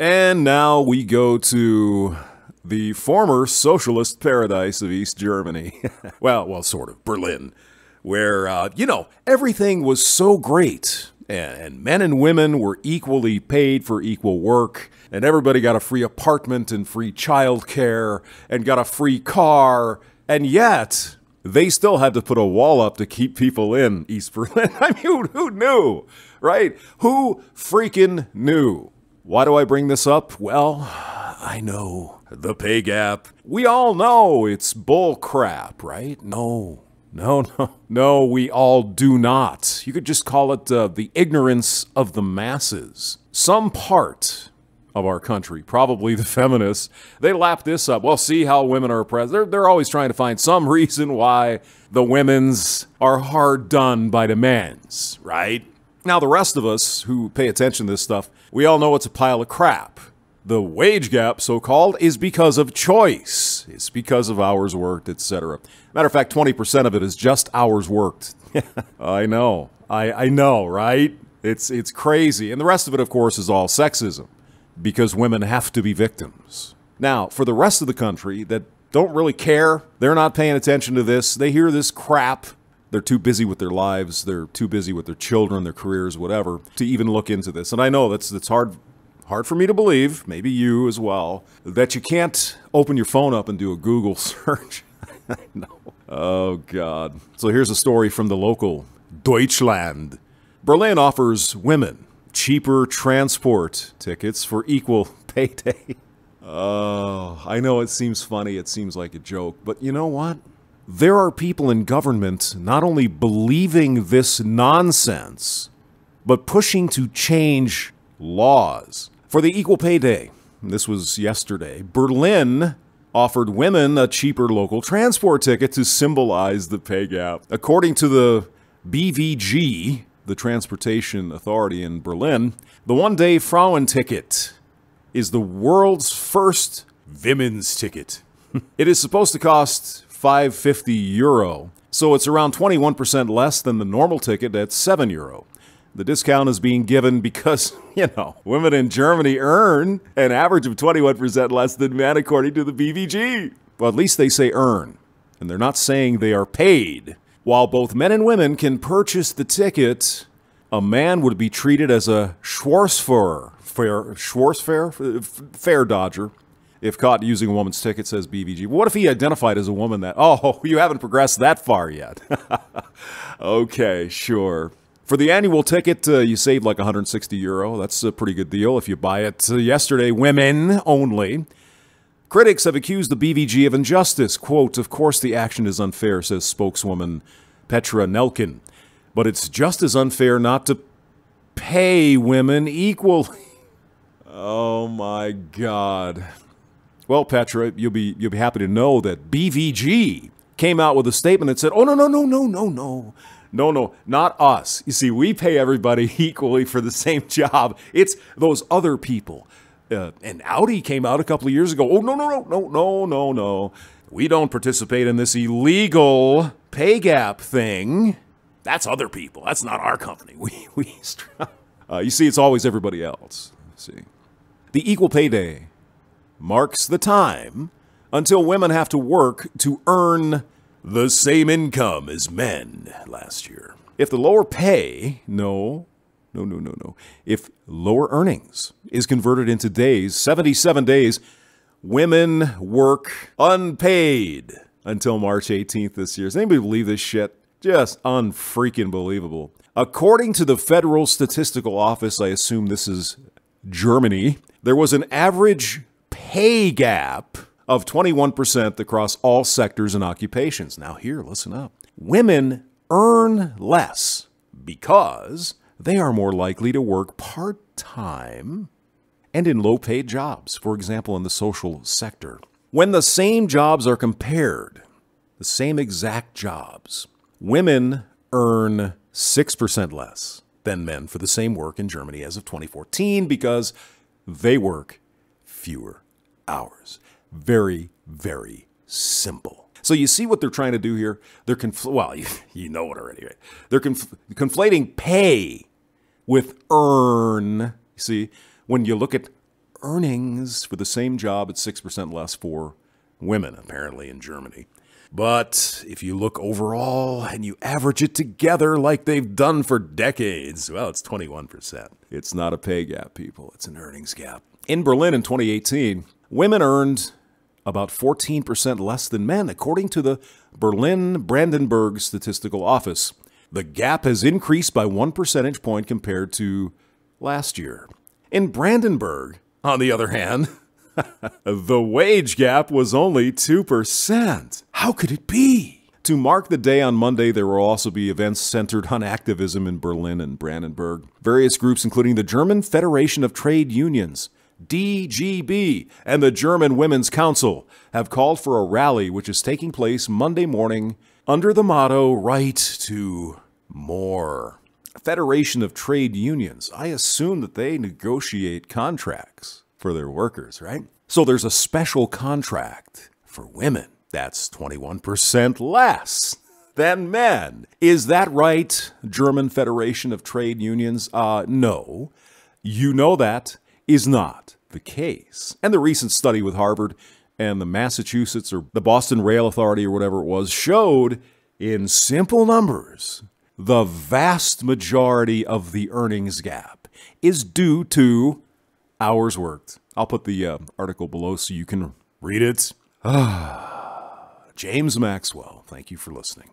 And now we go to the former socialist paradise of East Germany. well, sort of, Berlin, where, everything was so great. And men and women were equally paid for equal work. And everybody got a free apartment and free childcare and got a free car. And yet, they still had to put a wall up to keep people in East Berlin. I mean, who knew, right? Who freaking knew? Why do I bring this up? Well, I know. The pay gap. We all know it's bull crap, right? No, we all do not. You could just call it the ignorance of the masses. Some part of our country, probably the feminists, they lap this up. Well, see how women are oppressed. They're always trying to find some reason why the women's are hard done by the men's, right? Now, the rest of us who pay attention to this stuff, we all know it's a pile of crap. The wage gap, so-called, is because of choice. It's because of hours worked, etc. Matter of fact, 20% of it is just hours worked. I know. I know, right? It's crazy. And the rest of it, of course, is all sexism, because women have to be victims. Now, for the rest of the country that don't really care, they're not paying attention to this, they hear this crap, they're too busy with their lives, they're too busy with their children, their careers, whatever, to even look into this. And I know that's hard for me to believe, maybe you as well, that you can't open your phone up and do a Google search. I know. Oh, God. So here's a story from the local Deutschland. Berlin offers women cheaper transport tickets for equal pay day. Oh, I know it seems funny, it seems like a joke, but you know what? There are people in government not only believing this nonsense, but pushing to change laws. For the equal pay day, this was yesterday, Berlin offered women a cheaper local transport ticket to symbolize the pay gap. According to the BVG, the transportation authority in Berlin, the one-day Frauenticket is the world's first women's ticket. It is supposed to cost €5.50, so it's around 21% less than the normal ticket at €7. The discount is being given because, women in Germany earn an average of 21% less than men, according to the BVG. Well, at least they say earn, and they're not saying they are paid. While both men and women can purchase the ticket, a man would be treated as a fare dodger if caught using a woman's ticket, says BVG. What if he identified as a woman that, you haven't progressed that far yet? Okay, sure. For the annual ticket, you save like €160. That's a pretty good deal if you buy it yesterday. Women only. Critics have accused the BVG of injustice. Quote, "Of course the action is unfair," says spokeswoman Petra Nelkin. "But it's just as unfair not to pay women equally." Oh my God. Well, Petra, you'll be happy to know that BVG came out with a statement that said, "Oh, no, not us. You see, we pay everybody equally for the same job. It's those other people." And Audi came out a couple of years ago. "Oh, no. We don't participate in this illegal pay gap thing. That's other people. That's not our company. You see, it's always everybody else. See, the equal pay day marks the time until women have to work to earn the same income as men last year. If the lower pay, if lower earnings is converted into days, 77 days, women work unpaid until March 18th this year. Does anybody believe this shit? Just unfreaking believable. According to the Federal Statistical Office, I assume this is Germany, there was an average pay gap of 21% across all sectors and occupations. Now here, listen up. Women earn less because they are more likely to work part-time and in low-paid jobs, for example, in the social sector. When the same jobs are compared, the same exact jobs, women earn 6% less than men for the same work in Germany as of 2014 because they work fewer hours. Very, very simple. So you see what they're trying to do here? They're you know it already, right? They're conflating pay with earn. You see, when you look at earnings for the same job at 6% less for women, apparently, in Germany. But if you look overall and you average it together like they've done for decades, well, it's 21%. It's not a pay gap, people. It's an earnings gap. In Berlin in 2018, women earned about 14% less than men, according to the Berlin Brandenburg Statistical Office. The gap has increased by 1 percentage point compared to last year. In Brandenburg, on the other hand, the wage gap was only 2%. How could it be? To mark the day on Monday, there will also be events centered on activism in Berlin and Brandenburg. Various groups, including the German Federation of Trade Unions, DGB, and the German Women's Council, have called for a rally which is taking place Monday morning under the motto, Right to More. Federation of Trade Unions. I assume that they negotiate contracts for their workers, right? So there's a special contract for women that's 21% less than men. Is that right, German Federation of Trade Unions? No. You know that is not the case. And the recent study with Harvard and the Massachusetts or the Boston Rail Authority or whatever it was showed in simple numbers the vast majority of the earnings gap is due to hours worked. I'll put the article below so you can read it. James Maxwell, thank you for listening.